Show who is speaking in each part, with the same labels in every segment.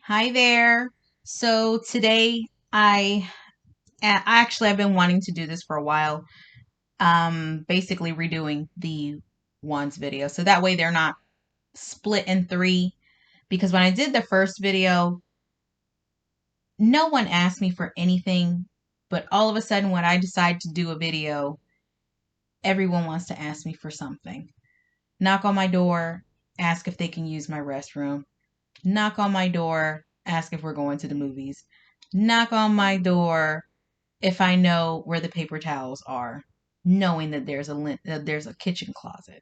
Speaker 1: Hi there. So today I've been wanting to do this for a while. Basically redoing the ones video. So that way they're not split in three. Because when I did the first video, no one asked me for anything. But all of a sudden when I decide to do a video, everyone wants to ask me for something. Knock on my door, ask if they can use my restroom. Knock on my door, ask if we're going to the movies. Knock on my door if I know where the paper towels are, knowing that there's a kitchen closet,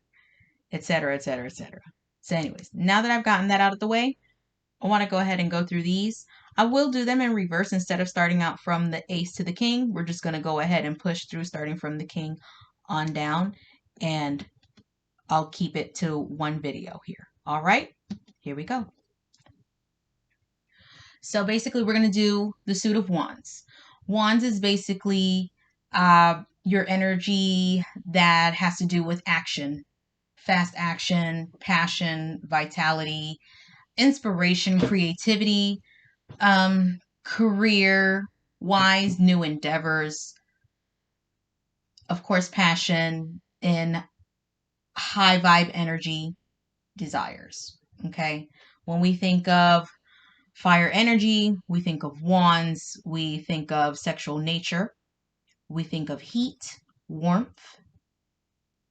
Speaker 1: etc., etc., etc. So anyways, now that I've gotten that out of the way, I want to go ahead and go through these. I will do them in reverse instead of starting out from the ace to the king. We're just going to go ahead and push through starting from the king on down, and I'll keep it to one video here. All right, here we go. So basically, we're going to do the suit of wands. Wands is basically your energy that has to do with action, fast action, passion, vitality, inspiration, creativity, career wise, new endeavors, of course, passion, and high vibe energy desires. Okay. When we think of fire energy, we think of wands, we think of sexual nature, we think of heat, warmth,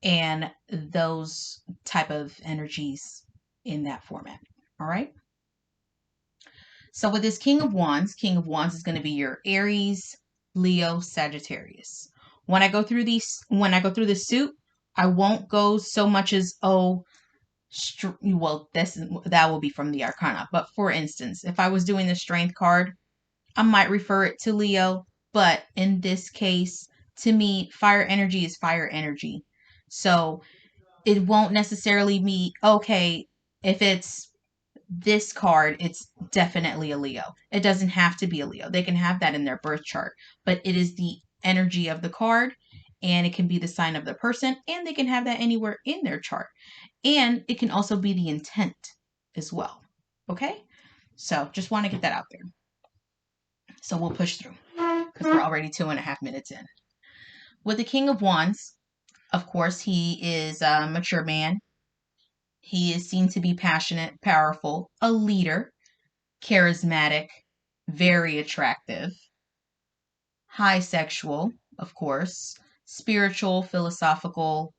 Speaker 1: and those type of energies in that format. All right. So with this King of Wands is going to be your Aries, Leo, Sagittarius. When I go through the suit, I won't go so much as that will be from the Arcana. But for instance, if I was doing the Strength card, I might refer it to Leo. But in this case, to me, fire energy is fire energy. So it won't necessarily be, okay, if it's this card, it's definitely a Leo. It doesn't have to be a Leo. They can have that in their birth chart. But it is the energy of the card, and it can be the sign of the person, and they can have that anywhere in their chart. And it can also be the intent as well. Okay? So just want to get that out there. So we'll push through because we're already 2.5 minutes in. With the King of Wands, of course, he is a mature man. He is seen to be passionate, powerful, a leader, charismatic, very attractive, high sexual, of course, spiritual, philosophical,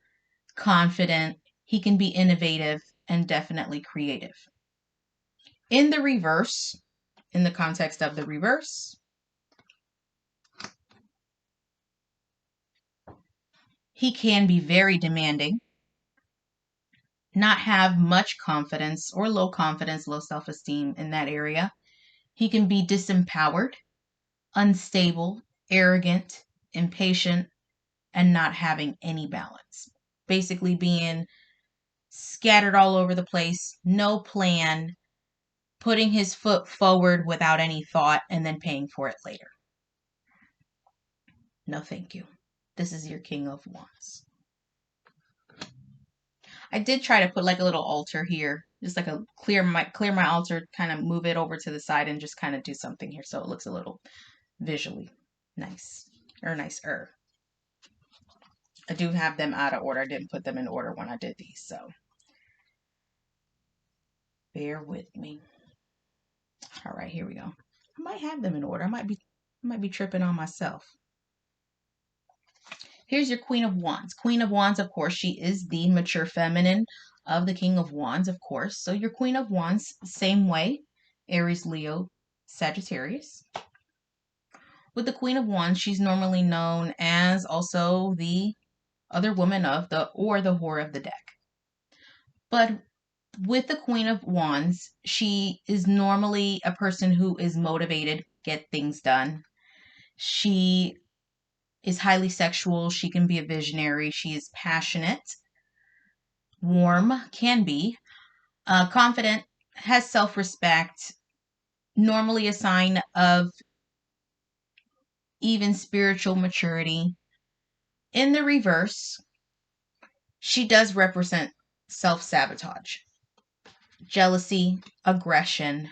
Speaker 1: confident. He can be innovative and definitely creative. In the reverse, in the context of the reverse, he can be very demanding, not have much confidence or low confidence, low self-esteem in that area. He can be disempowered, unstable, arrogant, impatient, and not having any balance. Basically being scattered all over the place, no plan, putting his foot forward without any thought, and then paying for it later. No, thank you. This is your King of Wands. I did try to put like a little altar here, just like a clear my altar, kind of move it over to the side and just kind of do something here so it looks a little visually nice or nicer. I do have them out of order. I didn't put them in order when I did these, so bear with me. All right, here we go. I might have them in order. I might be tripping on myself. Here's your Queen of Wands. Queen of Wands, of course, she is the mature feminine of the King of Wands, of course. So your Queen of Wands, same way, Aries, Leo, Sagittarius. With the Queen of Wands, she's normally known as also the other woman of the whore of the deck. But with the Queen of Wands, she is normally a person who is motivated, get things done. She is highly sexual. She can be a visionary. She is passionate, warm, can be, confident, has self-respect, normally a sign of even spiritual maturity. In the reverse, she does represent self-sabotage, jealousy, aggression,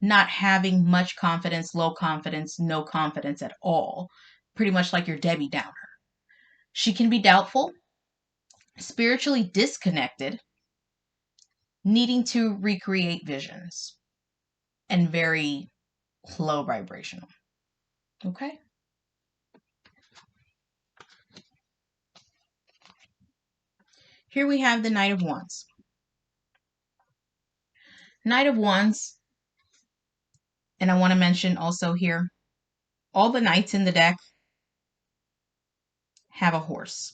Speaker 1: not having much confidence, low confidence, no confidence at all. Pretty much like your Debbie Downer. She can be doubtful, spiritually disconnected, needing to recreate visions, and very low vibrational. Okay? Here we have the Knight of Wands. Knight of Wands, and I want to mention also here, all the knights in the deck have a horse.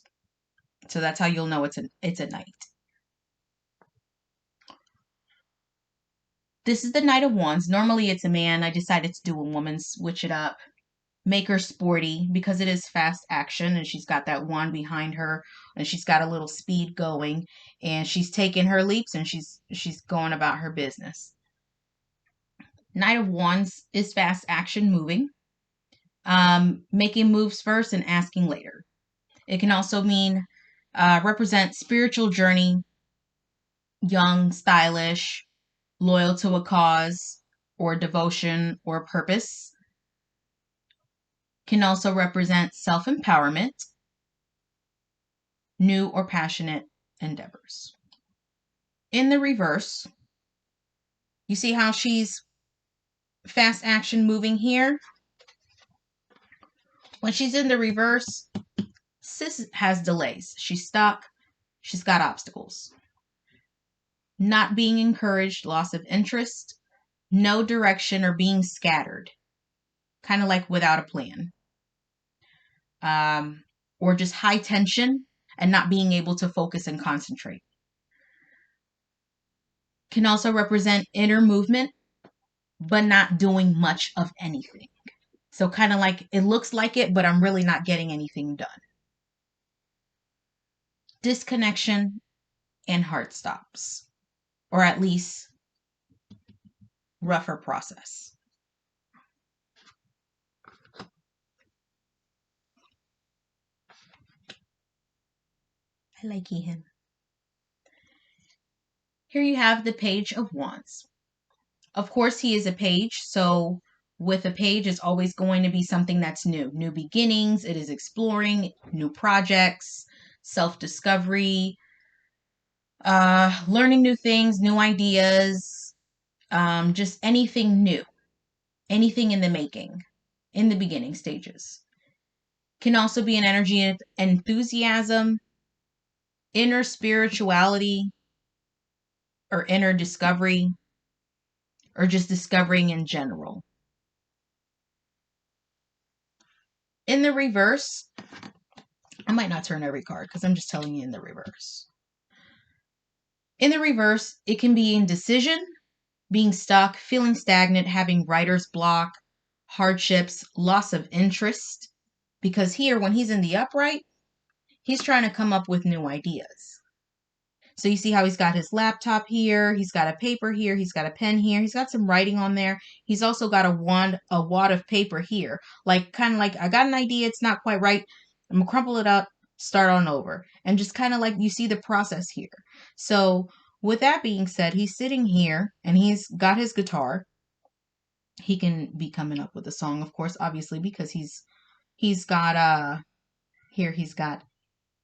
Speaker 1: So that's how you'll know it's a knight. This is the Knight of Wands. Normally it's a man. I decided to do a woman, switch it up, make her sporty because it is fast action and she's got that wand behind her and she's got a little speed going and she's taking her leaps and she's going about her business. Knight of Wands is fast action, moving, making moves first and asking later. It can also mean represent spiritual journey, young, stylish, loyal to a cause or devotion or purpose. Can also represent self-empowerment, new or passionate endeavors. In the reverse, you see how she's fast action moving here? When she's in the reverse, sis has delays. She's stuck. She's got obstacles. Not being encouraged, loss of interest, no direction or being scattered. Kind of like without a plan. Or just high tension and not being able to focus and concentrate. Can also represent inner movement, but not doing much of anything. So kind of like, it looks like it, but I'm really not getting anything done. Disconnection and heart stops, or at least rougher process. I like him. Here you have the Page of Wands. Of course, he is a page, so with a page, it's always going to be something that's new. New beginnings, it is exploring, new projects, self-discovery, learning new things, new ideas, just anything new, anything in the making, in the beginning stages. Can also be an energy of enthusiasm, inner spirituality, or inner discovery, or just discovering in general. In the reverse, I might not turn every card because I'm just telling you in the reverse. In the reverse, it can be indecision, being stuck, feeling stagnant, having writer's block, hardships, loss of interest. Because here, when he's in the upright, he's trying to come up with new ideas. So you see how he's got his laptop here, he's got a paper here, he's got a pen here, he's got some writing on there. He's also got a wad of paper here. Like, kind of like, I got an idea, it's not quite right. I'm going to crumple it up, start on over. And just kind of like, you see the process here. So with that being said, he's sitting here and he's got his guitar. He can be coming up with a song, of course, obviously, because he's got, here he's got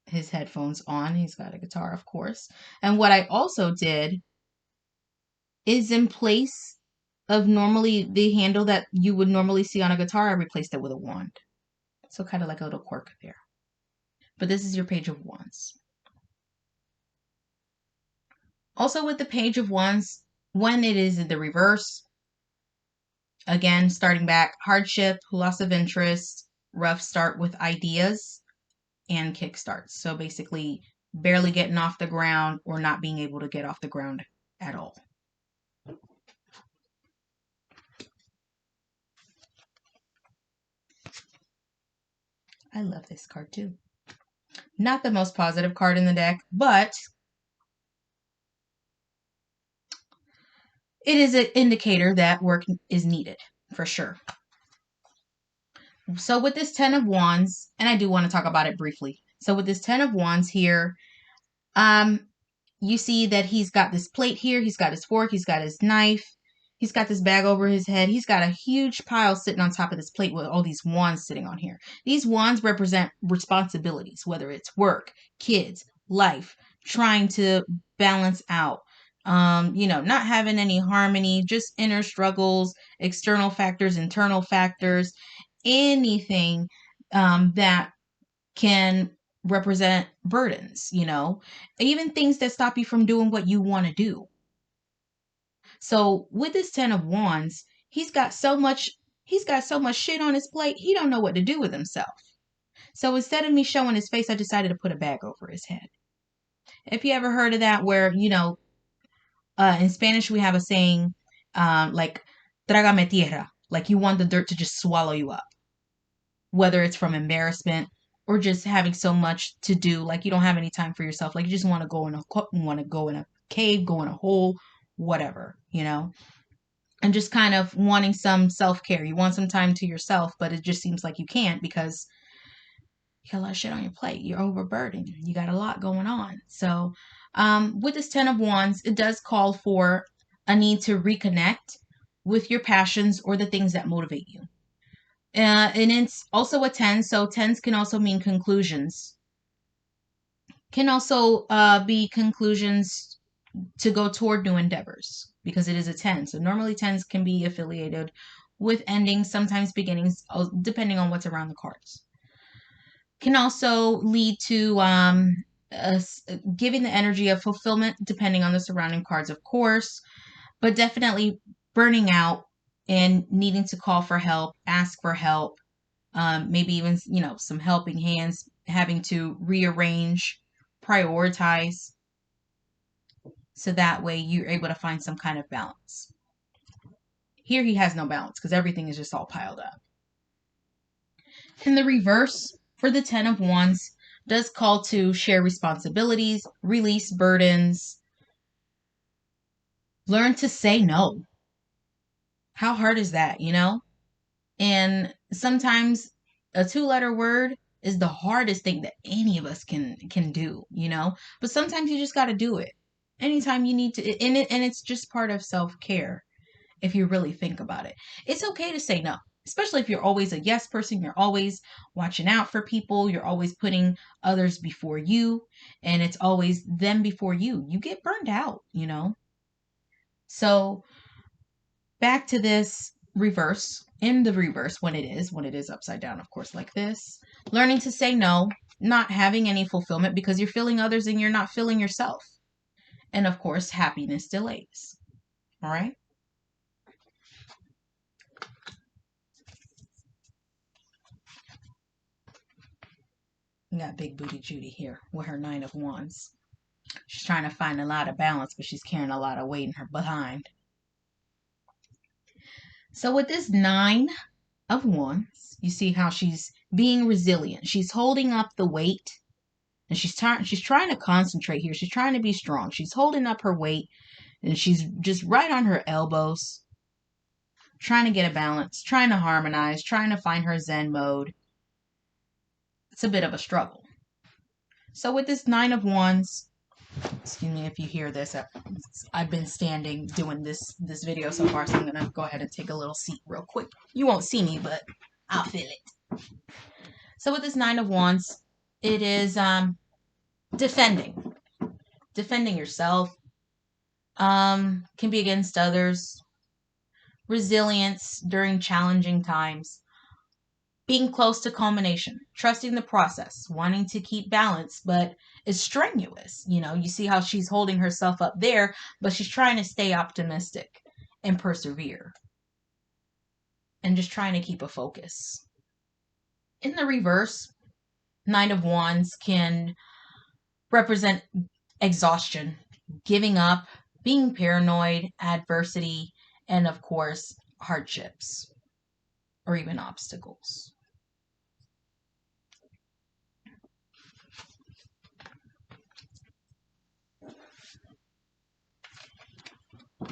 Speaker 1: his headphones on. He's got a guitar, of course. And what I also did is, in place of normally the handle that you would normally see on a guitar, I replaced it with a wand. So kind of like a little quirk there. But this is your Page of Wands. Also with the Page of Wands, when it is in the reverse, again, starting back, hardship, loss of interest, rough start with ideas, and kickstarts. So basically barely getting off the ground or not being able to get off the ground at all. I love this card too. Not the most positive card in the deck, but it is an indicator that work is needed for sure. So with this 10 of Wands, and I do want to talk about it briefly. So with this 10 of Wands here, you see that he's got this plate here. He's got his fork. He's got his knife. He's got this bag over his head. He's got a huge pile sitting on top of this plate with all these wands sitting on here. These wands represent responsibilities, whether it's work, kids, life, trying to balance out. Not having any harmony, just inner struggles, external factors, internal factors, anything that can represent burdens, even things that stop you from doing what you want to do. So with this 10 of wands, he's got so much shit on his plate, he don't know what to do with himself. So instead of me showing his face, I decided to put a bag over his head. If you ever heard of that, where, in Spanish we have a saying, like, trágame tierra, like you want the dirt to just swallow you up. Whether it's from embarrassment or just having so much to do, like you don't have any time for yourself, like you just want to go in a cave, go in a hole, whatever, and just kind of wanting some self-care. You want some time to yourself, but it just seems like you can't because you got a lot of shit on your plate. You're overburdened. You got a lot going on. So with this 10 of wands, it does call for a need to reconnect with your passions or the things that motivate you. And it's also a 10, so 10s can also mean conclusions. Can also be conclusions to go toward new endeavors, because it is a 10. So normally 10s can be affiliated with endings, sometimes beginnings, depending on what's around the cards. Can also lead to giving the energy of fulfillment, depending on the surrounding cards, of course, but definitely burning out and needing to call for help, ask for help, maybe even, some helping hands, having to rearrange, prioritize, so that way you're able to find some kind of balance. Here he has no balance because everything is just all piled up. In the reverse, for the 10 of wands, does call to share responsibilities, release burdens, learn to say no. How hard is that, And sometimes a 2-letter word is the hardest thing that any of us can do, But sometimes you just got to do it. Anytime you need to, and it's just part of self-care. If you really think about it, it's okay to say no, especially if you're always a yes person. You're always watching out for people. You're always putting others before you, and it's always them before you. You get burned out, So back to this reverse. In the reverse, when it is upside down, of course, like this, learning to say no, not having any fulfillment because you're filling others and you're not filling yourself. And of course, happiness delays. All right. We got Big Booty Judy here with her 9 of wands. She's trying to find a lot of balance, but she's carrying a lot of weight in her behind. So with this 9 of wands, you see how she's being resilient. She's holding up the weight, and she's trying to concentrate here. She's trying to be strong. She's holding up her weight, and she's just right on her elbows, trying to get a balance, trying to harmonize, trying to find her Zen mode. It's a bit of a struggle. So with this 9 of wands, excuse me if you hear this, I've been standing doing this video so far, so I'm going to go ahead and take a little seat real quick. You won't see me, but I'll feel it. So with this 9 of wands, it is defending yourself, can be against others, resilience during challenging times, being close to culmination, trusting the process, wanting to keep balance, but it's strenuous. You see how she's holding herself up there, but she's trying to stay optimistic and persevere and just trying to keep a focus. In the reverse, 9 of wands can represent exhaustion, giving up, being paranoid, adversity, and of course, hardships or even obstacles.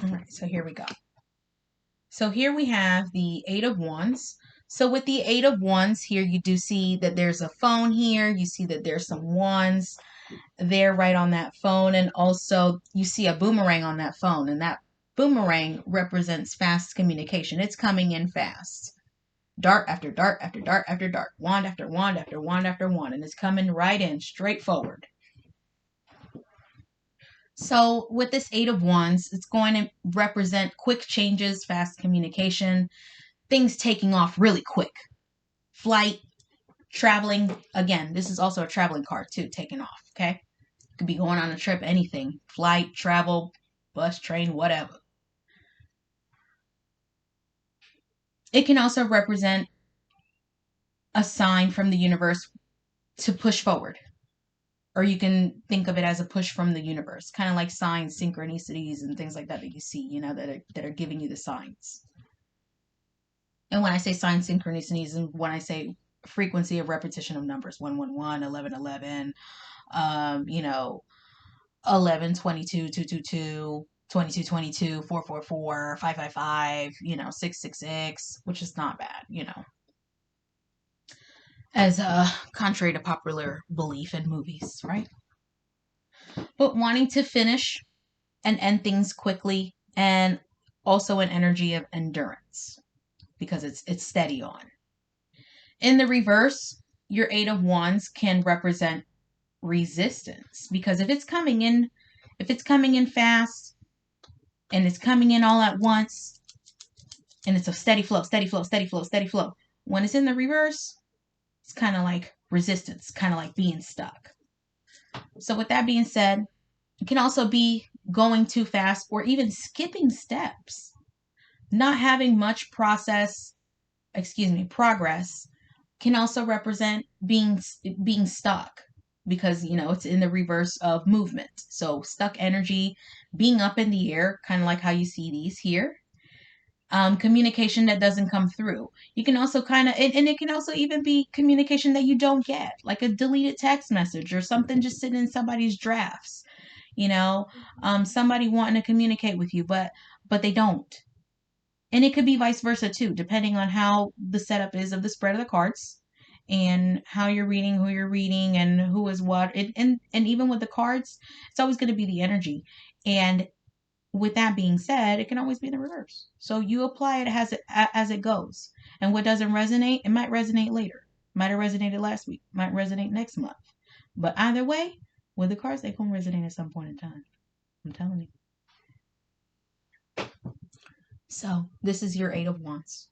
Speaker 1: All right, so here we go. So here we have the 8 of wands. So with the 8 of wands here, you do see that there's a phone here. You see that there's some wands there right on that phone. And also you see a boomerang on that phone. And that Boomerang represents fast communication. It's coming in fast. Dart after dart after dart after dart. Wand after wand after wand after wand. And it's coming right in, straightforward. So with this Eight of Wands, it's going to represent quick changes, fast communication, things taking off really quick. Flight, traveling. Again, this is also a traveling card too, taking off, okay? Could be going on a trip, anything. Flight, travel, bus, train, whatever. It can also represent a sign from the universe to push forward. Or you can think of it as a push from the universe, kind of like signs, synchronicities, and things like that you see, you know, that are giving you the signs. And when I say signs, synchronicities, and when I say frequency of repetition of numbers, 111, 1111, you know, 11, 22, 222, 22, 22, 444, 555, you know, 666, which is not bad, you know, as contrary to popular belief in movies, right? But wanting to finish and end things quickly, and also an energy of endurance because it's steady on. In the reverse, your Eight of Wands can represent resistance, because if it's coming in fast and it's coming in all at once and it's a steady flow, steady flow, steady flow, steady flow. When it's in the reverse, it's kind of like resistance, kind of like being stuck. So with that being said, it can also be going too fast or even skipping steps. Not having much progress can also represent being stuck, because, you know, it's in the reverse of movement. So stuck energy, being up in the air, kind of like how you see these here. Communication that doesn't come through. You can also and it can also even be communication that you don't get, like a deleted text message or something just sitting in somebody's drafts. You know, somebody wanting to communicate with you, but they don't. And it could be vice versa too, depending on how the setup is of the spread of the cards and how you're reading, who you're reading, and who is what. And even with the cards, it's always going to be the energy. And with that being said, it can always be the reverse. So you apply it as it goes. And what doesn't resonate, it might resonate later. Might have resonated last week. Might resonate next month. But either way, with the cards, they can resonate at some point in time. I'm telling you. So this is your Eight of Wands.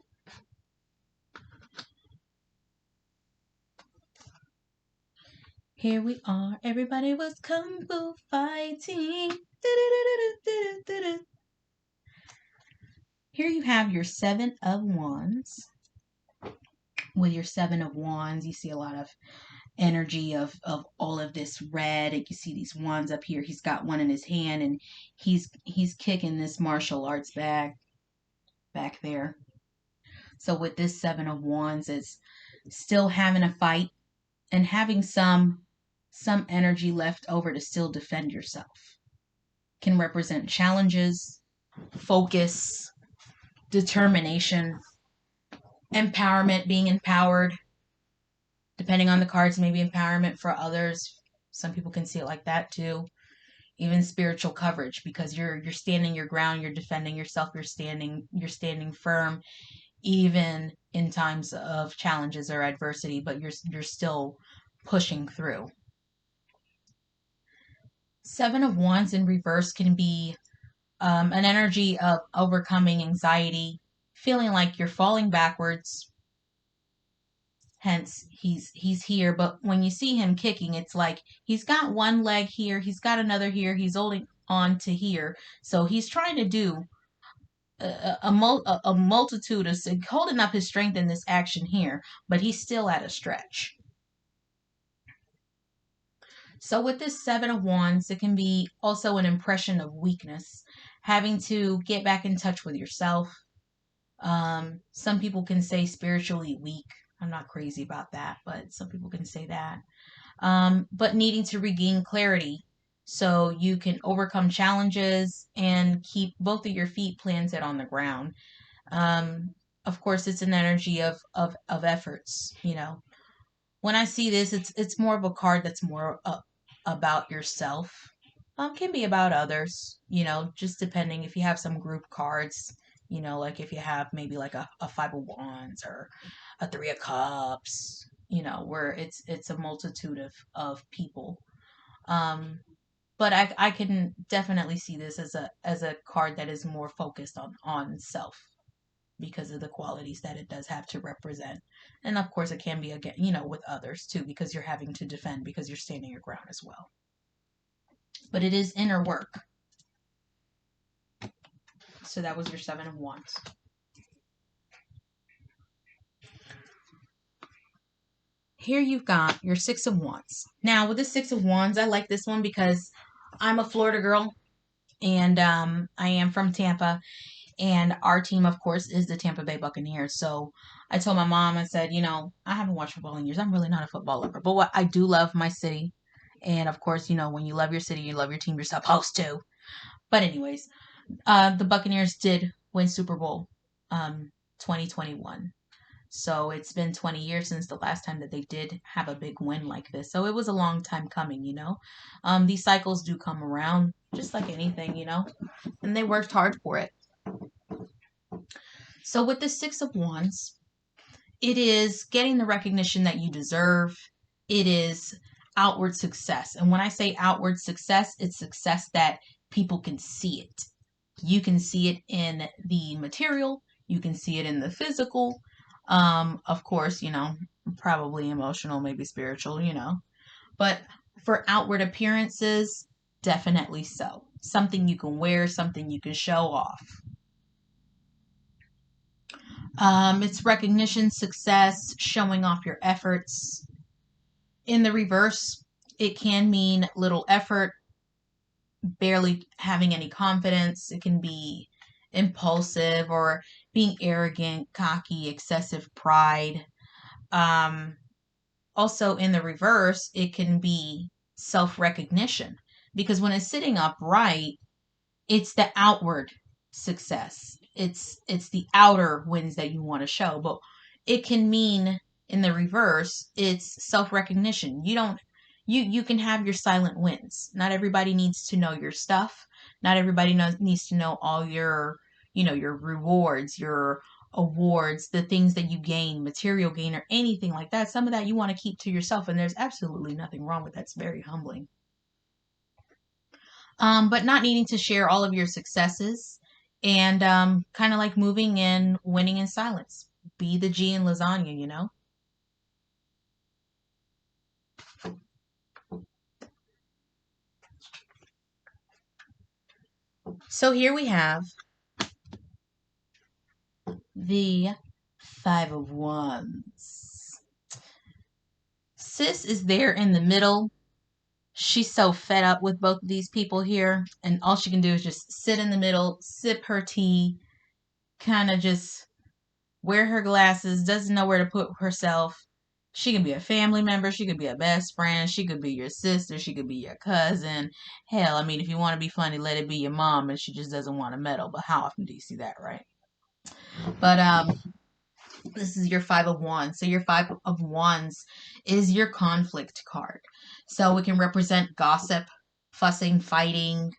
Speaker 1: Here we are. Everybody was kung fu fighting. Here you have your Seven of Wands. With your Seven of Wands, you see a lot of energy of all of this red. And you see these wands up here. He's got one in his hand, and he's kicking this martial arts back there. So with this Seven of Wands, it's still having a fight and having some energy left over to still defend yourself. Can represent challenges, focus, determination, empowerment, being empowered. Depending on the cards, maybe empowerment for others. Some people can see it like that too. Even spiritual coverage, because you're standing your ground, you're defending yourself, you're standing firm, even in times of challenges or adversity, but you're still pushing through. Seven of Wands in reverse can be an energy of overcoming anxiety, feeling like you're falling backwards. Hence, he's here, but when you see him kicking, it's like he's got one leg here, he's got another here, he's holding on to here. So he's trying to do a multitude of holding up his strength in this action here, but he's still at a stretch. So with this Seven of Wands, it can be also an impression of weakness, having to get back in touch with yourself. Some people can say spiritually weak. I'm not crazy about that, but some people can say that. But needing to regain clarity so you can overcome challenges and keep both of your feet planted on the ground. Of course, it's an energy of efforts, you know. When I see this, it's more of a card that's more about yourself. Can be about others, just depending if you have some group cards, like if you have maybe like a Five of Wands or a Three of Cups, where it's a multitude of people. Um, but I can definitely see this as a card that is more focused on self because of the qualities that it does have to represent. And of course, it can be again, with others too, because you're having to defend because you're standing your ground as well. But it is inner work. So that was your Seven of Wands. Here you've got your Six of Wands. Now, with the Six of Wands, I like this one because I'm a Florida girl and I am from Tampa. And our team, of course, is the Tampa Bay Buccaneers. So I told my mom, I said, I haven't watched football in years. I'm really not a football lover. But what I do love my city. And of course, when you love your city, you love your team, you're supposed to. But anyways, the Buccaneers did win Super Bowl 2021. So it's been 20 years since the last time that they did have a big win like this. So it was a long time coming. These cycles do come around just like anything, and they worked hard for it. So with the Six of Wands, it is getting the recognition that you deserve. It is outward success. And when I say outward success, it's success that people can see it. You can see it in the material. You can see it in the physical. Of course, probably emotional, maybe spiritual, But for outward appearances, definitely so. Something you can wear, something you can show off. It's recognition, success, showing off your efforts. In the reverse, it can mean little effort, barely having any confidence. It can be impulsive or being arrogant, cocky, excessive pride. Um, Also, in the reverse, it can be self recognition because when it's sitting upright, it's the outward success. It's the outer wins that you want to show, but it can mean in the reverse, it's self-recognition. You can have your silent wins. Not everybody needs to know your stuff. Not everybody needs to know all your rewards, your awards, the things that you gain, material gain or anything like that. Some of that you want to keep to yourself and there's absolutely nothing wrong with that. It's very humbling. But not needing to share all of your successes and kind of like moving in, winning in silence. Be the G in lasagna. So here we have the Five of Wands. Sis is there in the middle. She's so fed up with both of these people here, and all she can do is just sit in the middle, sip her tea, kind of just wear her glasses, doesn't know where to put herself. She can be a family member, she could be a best friend, she could be your sister, she could be your cousin. Hell, I mean, if you want to be funny, let it be your mom and she just doesn't want to meddle. But how often do you see that, right? But this is your Five of Wands. So your Five of Wands is your conflict card. So it can represent gossip, fussing, fighting,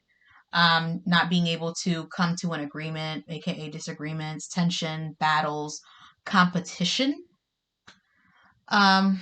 Speaker 1: not being able to come to an agreement, aka disagreements, tension, battles, competition. Um,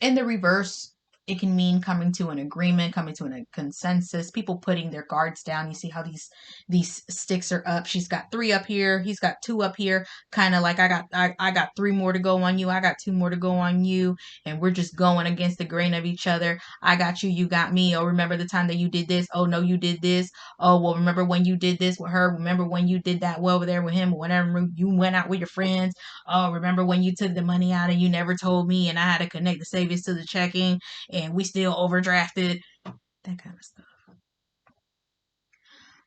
Speaker 1: in the reverse, it can mean coming to an agreement, coming to a consensus, people putting their guards down. You see how these sticks are up. She's got 3 up here, he's got 2 up here, kind of like I got 3 more to go on you, I got 2 more to go on you, and we're just going against the grain of each other. I got you, you got me. Oh, remember the time that you did this? Oh no, you did this. Oh well, remember when you did this with her? Remember when you did that well over there with him? Whenever you went out with your friends? Oh, remember when you took the money out and you never told me and I had to connect the savings to the checking and we still overdrafted? That kind of stuff.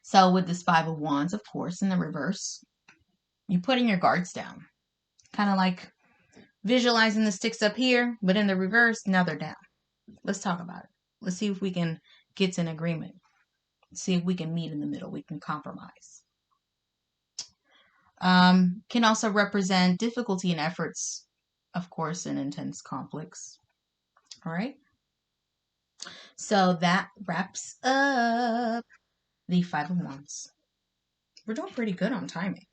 Speaker 1: So with this Five of Wands, of course, in the reverse, you're putting your guards down. Kind of like visualizing the sticks up here, but in the reverse, now they're down. Let's talk about it. Let's see if we can get to an agreement. See if we can meet in the middle. We can compromise. Can also represent difficulty and efforts, of course, in intense conflicts. All right. So that wraps up the Five of Wands. We're doing pretty good on timing.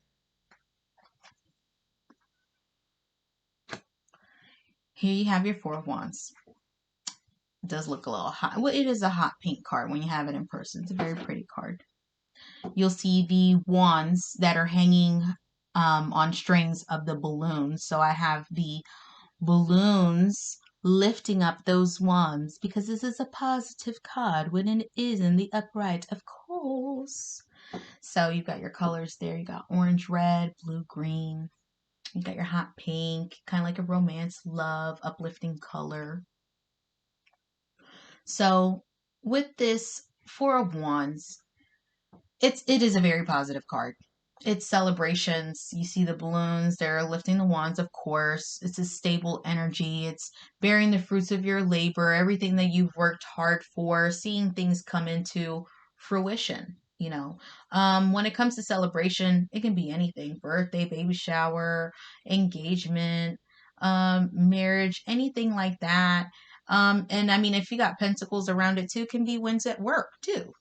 Speaker 1: Here you have your Four of Wands. It does look a little hot. Well, it is a hot pink card when you have it in person. It's a very pretty card. You'll see the wands that are hanging on strings of the balloons. So I have the balloons lifting up those wands because this is a positive card when it is in the upright, of course. So you've got your colors there. You got orange, red, blue, green. You got your hot pink, kind of like a romance, love, uplifting color. So with this Four of Wands, it is a very positive card. It's celebrations. You see the balloons, they're lifting the wands, of course. It's a stable energy. It's bearing the fruits of your labor, everything that you've worked hard for, seeing things come into fruition. When it comes to celebration, it can be anything: birthday, baby shower, engagement, marriage, anything like that. And I mean, if you got pentacles around it too, it can be wins at work too.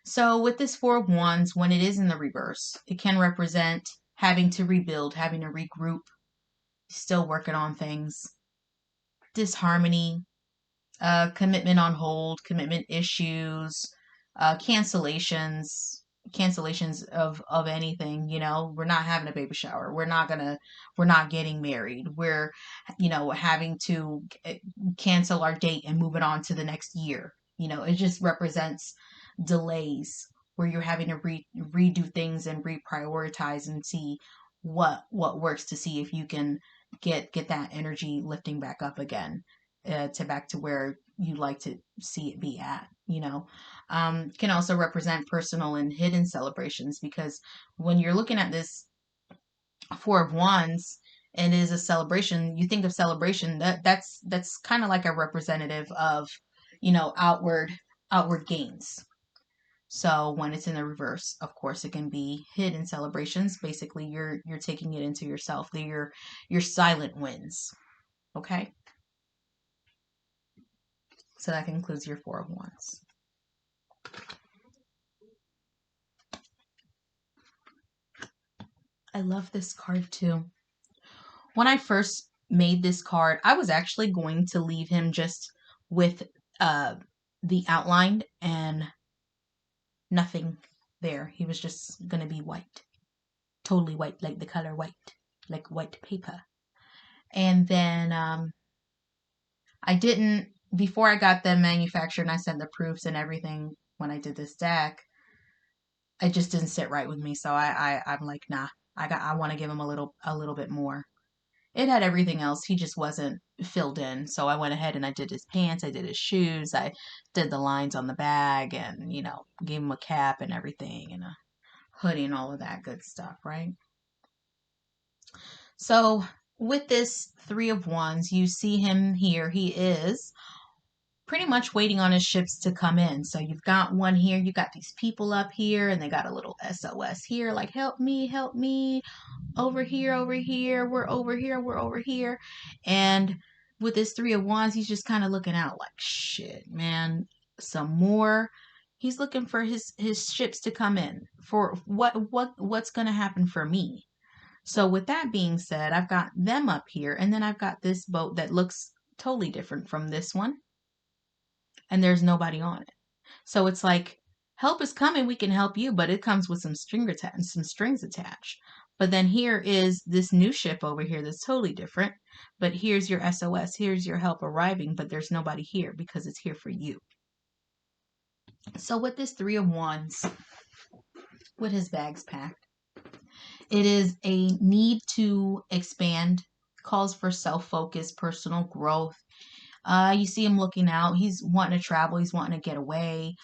Speaker 1: So with this Four of Wands, when it is in the reverse, it can represent having to rebuild, having to regroup, still working on things, disharmony, commitment on hold, commitment issues, cancellations of anything. We're not having a baby shower. We're not getting married. We're, having to cancel our date and move it on to the next year. It just represents delays where you're having to redo things and reprioritize and see what works to see if you can get that energy lifting back up again, to back to where you like to see it be at. Can also represent personal and hidden celebrations, because when you're looking at this Four of Wands and it is a celebration, you think of celebration, that's kind of like a representative of outward gains. So when it's in the reverse, of course, it can be hidden celebrations. Basically, you're taking it into yourself. They're your silent wins. Okay? So that concludes your Four of Wands. I love this card too. When I first made this card, I was actually going to leave him just with the outline and nothing there. He was just going to be white. Totally white, like the color white, like white paper. And then I didn't, before I got them manufactured and I sent the proofs and everything when I did this deck, it just didn't sit right with me. So I'm like, nah, I want to give him a little bit more. It had everything else. He just wasn't filled in. So I went ahead and I did his pants, I did his shoes, I did the lines on the bag, and, gave him a cap and everything, and a hoodie and all of that good stuff, right? So with this Three of Wands, you see him here. He is pretty much waiting on his ships to come in. So you've got one here, you got these people up here, and they got a little SOS here, like, help me, over here, we're over here. And with this Three of Wands, he's just kind of looking out like, shit, man, some more. He's looking for his ships to come in. For what's going to happen for me? So with that being said, I've got them up here, and then I've got this boat that looks totally different from this one, and there's nobody on it. So it's like, help is coming, we can help you, but it comes with some strings attached. But then here is this new ship over here that's totally different. But here's your SOS, here's your help arriving, but there's nobody here because it's here for you. So with this Three of Wands, with his bags packed, it is a need to expand, calls for self-focus, personal growth. You see him looking out. He's wanting to travel. He's wanting to get away,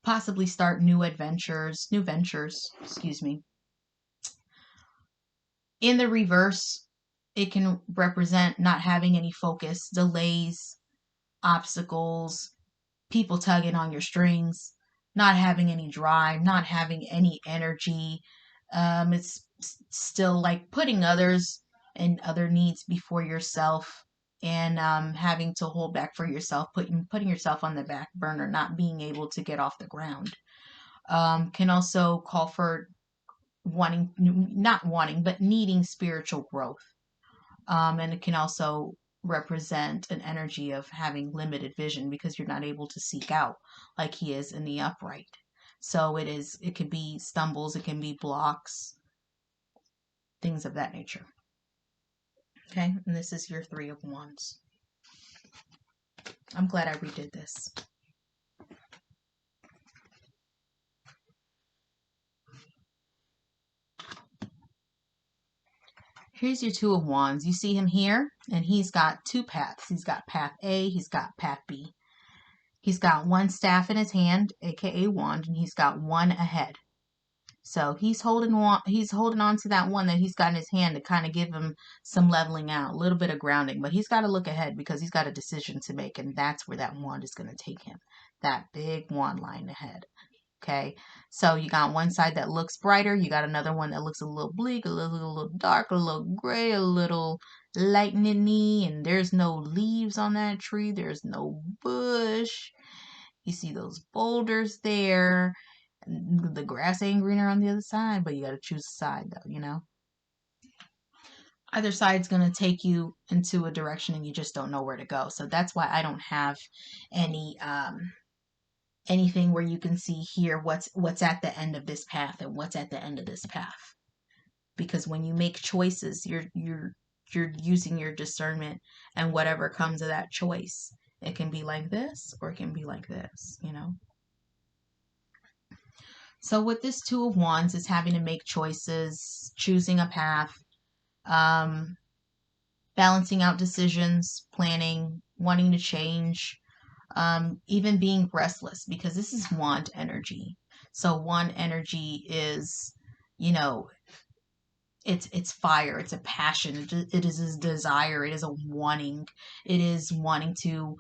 Speaker 1: possibly start new ventures, excuse me. In the reverse, it can represent not having any focus, delays, obstacles, people tugging on your strings, not having any drive, not having any energy. It's still like putting others and other needs before yourself. and having to hold back for yourself, putting yourself on the back burner, not being able to get off the ground. Can also call for not wanting, but needing spiritual growth. And it can also represent an energy of having limited vision because you're not able to seek out like he is in the upright. So it can be stumbles, it can be blocks, things of that nature. Okay, and this is your Three of Wands. I'm glad I redid this. Here's your Two of Wands. You see him here, and he's got two paths. He's got path A, he's got path B. He's got one staff in his hand, aka wand, and he's got one ahead. So he's holding on to that one that he's got in his hand to kind of give him some leveling out, a little bit of grounding. But he's got to look ahead because he's got a decision to make, and that's where that wand is going to take him. That big wand lying ahead. Okay, so you got one side that looks brighter, you got another one that looks a little bleak, a little dark, a little gray, a little lightning-y, and there's no leaves on that tree, there's no bush. You see those boulders there. The grass ain't greener on the other side, but you got to choose a side though, you know. Either side's going to take you into a direction and you just don't know where to go. So that's why I don't have any anything where you can see here what's at the end of this path and what's at the end of this path. Because when you make choices, you're using your discernment, and whatever comes of that choice, it can be like this or it can be like this, you know. So with this Two of Wands is having to make choices, choosing a path, balancing out decisions, planning, wanting to change, even being restless, because this is wand energy. So wand energy is, you know, it's fire, it's a passion, it is a desire, it is a wanting, it is wanting to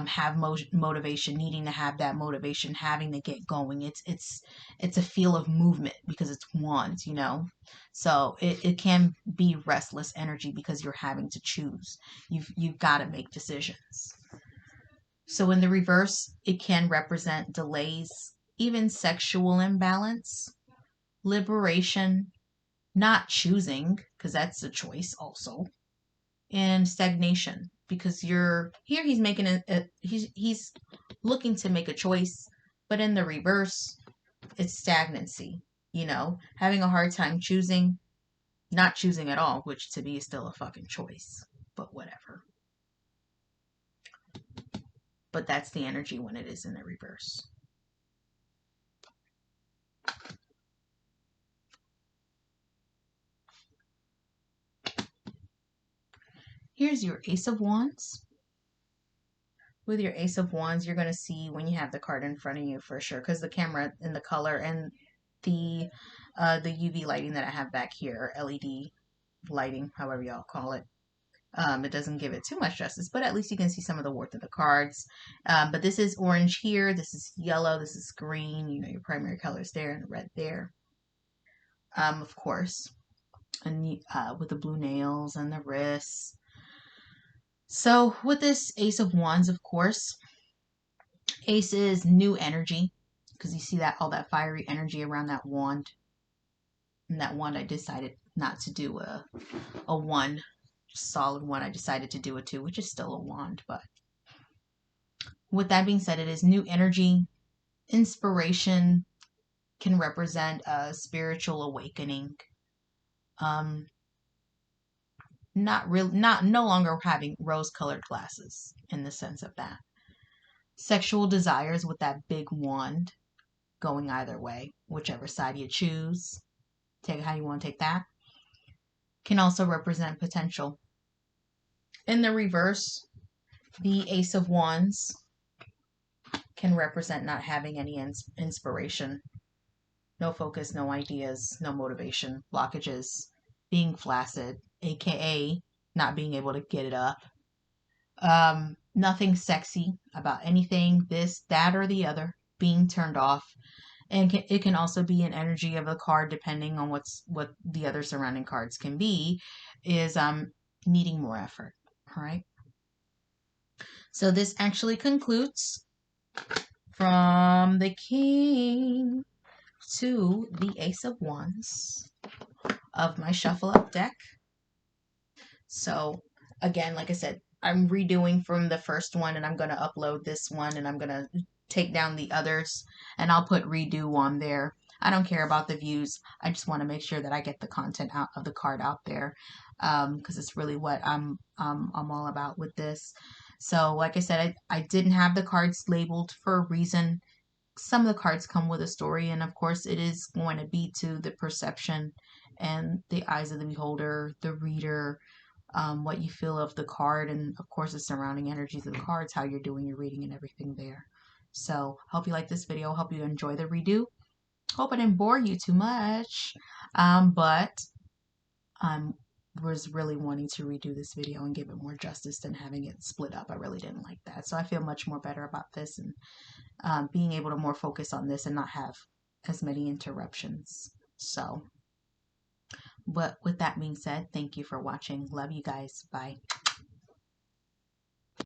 Speaker 1: have motivation, needing to have that motivation, having to get going. It's a feel of movement because it's wands, you know. So it can be restless energy because you're having to choose. You've got to make decisions. So in the reverse, it can represent delays, even sexual imbalance, liberation, not choosing, because that's a choice also, and stagnation, because you're here, he's making he's looking to make a choice, but in the reverse, it's stagnancy, you know, having a hard time choosing, not choosing at all, which to me is still a fucking choice, but whatever. But that's the energy when it is in the reverse. Here's your Ace of Wands. With your Ace of Wands, you're going to see when you have the card in front of you for sure, because the camera and the color and the UV lighting that I have back here, LED lighting, however y'all call it, it doesn't give it too much justice, but at least you can see some of the worth of the cards. But this is orange here, this is yellow, this is green, you know, your primary colors there, and the red there. Of course, and with the blue nails and the wrists. So with this Ace of Wands, of course, Ace is new energy, because you see that all that fiery energy around that wand. And that wand, I decided not to do a one solid one. I decided to do a two, which is still a wand. But with that being said, it is new energy. Inspiration can represent a spiritual awakening. No longer having rose-colored glasses in the sense of that. Sexual desires with that big wand going either way, whichever side you choose. Take how you want to take that. Can also represent potential. In the reverse, the Ace of Wands can represent not having any inspiration, no focus, no ideas, no motivation, blockages, being flaccid, aka not being able to get it up. Nothing sexy about anything, this, that, or the other, being turned off. And it can also be an energy of a card, depending on what the other surrounding cards can be, is needing more effort. All right. So this actually concludes from the King to the Ace of Wands of my Shuffle Up deck. So again, like I said, I'm redoing from the first one, and I'm going to upload this one, and I'm going to take down the others, and I'll put redo on there. I don't care about the views. I just want to make sure that I get the content out of the card out there, because it's really what I'm all about with this. So like I said, I didn't have the cards labeled for a reason. Some of the cards come with a story, and of course it is going to be to the perception and the eyes of the beholder, the reader, what you feel of the card, and of course the surrounding energies of the cards, how you're doing your reading and everything there. So hope you like this video. Hope you enjoy the redo. Hope I didn't bore you too much, but I was really wanting to redo this video and give it more justice than having it split up. I really didn't like that, so I feel much more better about this, and being able to more focus on this and not have as many interruptions. So, but with that being said, thank you for watching. Love you guys. Bye.